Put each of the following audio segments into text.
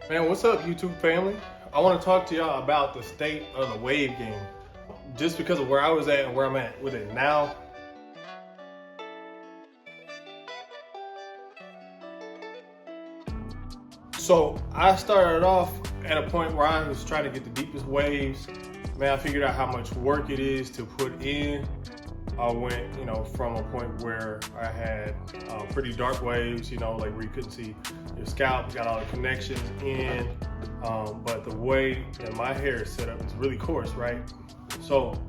Man, what's up, YouTube family? I want to talk to y'all about the state of the wave game. Just because of where I was at and where I'm at with it now. So I started off at a point where I was trying to get the deepest waves. Man, I figured out how much work it is to put in. I went, from a point where I had pretty dark waves, like where you couldn't see your scalp, got all the connections in. But the way that my hair is set up is really coarse, right? So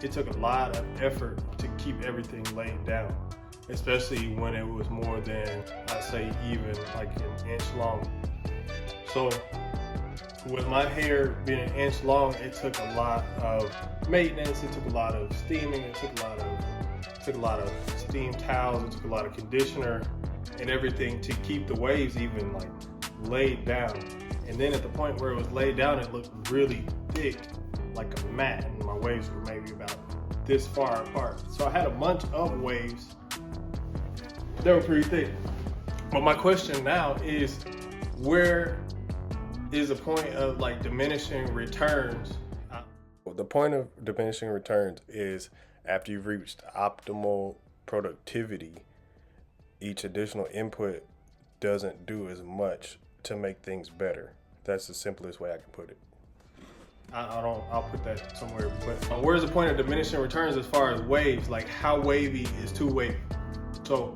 it took a lot of effort to keep everything laid down, especially when it was more than, I'd say, even like an inch long. So with my hair being an inch long, it took a lot of maintenance. It took a lot of steaming. It took a lot of steam towels. It took a lot of conditioner and everything to keep the waves even like laid down. And then at the point where it was laid down, it looked really thick, like a mat, and my waves were maybe about this far apart. So I had a bunch of waves. They were pretty thick. But my question now is, where is the point of like diminishing returns? The point of diminishing returns is after you've reached optimal productivity, each additional input doesn't do as much to make things better. That's the simplest way I can put it. I'll put that somewhere. But where's the point of diminishing returns as far as waves? Like, how wavy is too wavy? So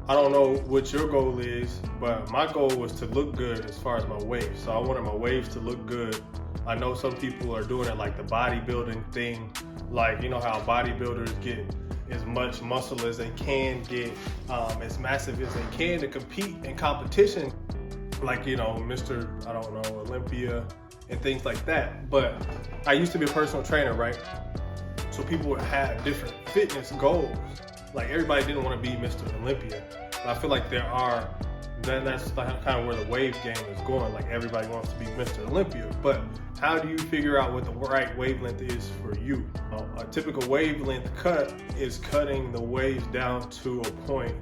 I don't know what your goal is, but my goal was to look good as far as my waves. So I wanted my waves to look good. I know some people are doing it like the bodybuilding thing. Like, how bodybuilders get as much muscle as they can, get as massive as they can to compete in competition. Like, Mr. Olympia and things like that. But I used to be a personal trainer, right? So people would have different fitness goals. Like, everybody didn't want to be Mr. Olympia. But I feel like that's kind of where the wave game is going. Like, everybody wants to be Mr. Olympia. But how do you figure out what the right wavelength is for you? A typical wavelength cut is cutting the waves down to a point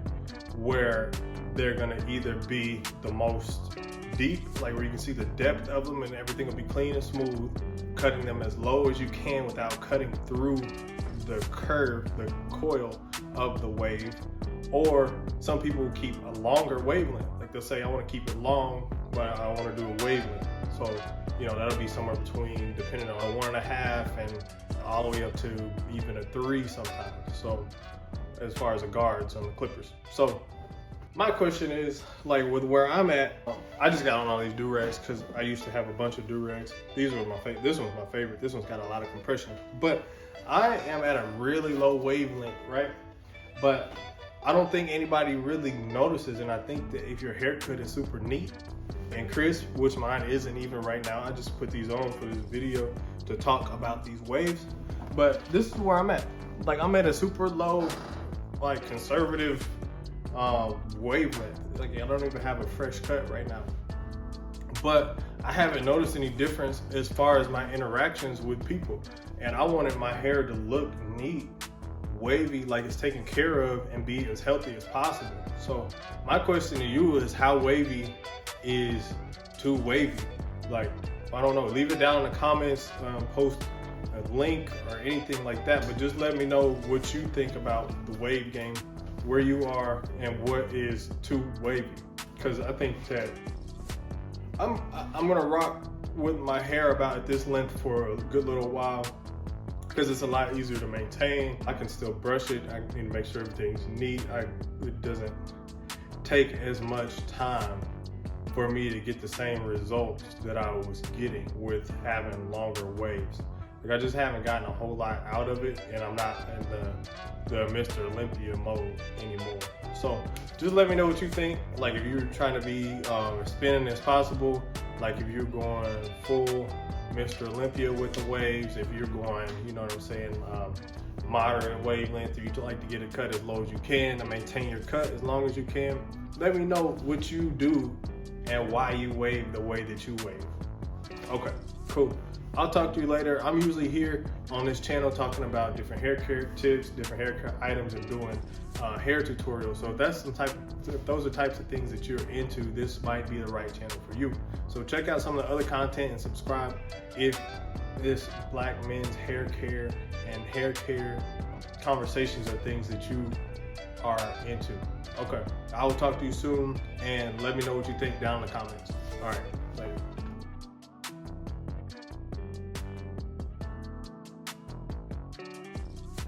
where they're gonna either be the most deep, like where you can see the depth of them and everything will be clean and smooth, cutting them as low as you can without cutting through the curve, the coil of the wave. Or some people will keep a longer wavelength. Like, they'll say, I want to keep it long, but I want to do a wavelength. So, that'll be somewhere between, depending on 1.5 and all the way up to even a 3 sometimes. So as far as the guards on the clippers. So my question is, like, with where I'm at, I just got on all these Durags because I used to have a bunch of Durags. These were my favorite. This one's my favorite. This one's got a lot of compression. But I am at a really low wavelength, right? But I don't think anybody really notices. And I think that if your haircut is super neat and crisp, which mine isn't even right now, I just put these on for this video to talk about these waves. But this is where I'm at. Like, I'm at a super low, like, conservative wavelength. Like, I don't even have a fresh cut right now, but I haven't noticed any difference as far as my interactions with people. And I wanted my hair to look neat, wavy, like it's taken care of, and be as healthy as possible. So my question to you is, how wavy is too wavy? Like, I don't know, leave it down in the comments, post a link or anything like that, but just let me know what you think about the wave game, where you are, and what is too wavy. Because I think that I'm gonna rock with my hair about at this length for a good little while, because it's a lot easier to maintain. I can still brush it. I need to make sure everything's neat. It doesn't take as much time for me to get the same results that I was getting with having longer waves. Like, I just haven't gotten a whole lot out of it, and I'm not in the Mr. Olympia mode anymore. So just let me know what you think. Like, if you're trying to be as spinning as possible, like if you're going full Mr. Olympia with the waves, if you're going, moderate wavelength, if you like to get a cut as low as you can to maintain your cut as long as you can, let me know what you do and why you wave the way that you wave. Okay, cool. I'll talk to you later. I'm usually here on this channel talking about different hair care tips, different haircut items, and doing hair tutorials. So if those are types of things that you're into, this might be the right channel for you. So So check out some of the other content and subscribe if this black men's hair care and hair care conversations are things that you are into. Okay, I will talk to you soon, and let me know what you think down in the comments. All right, later.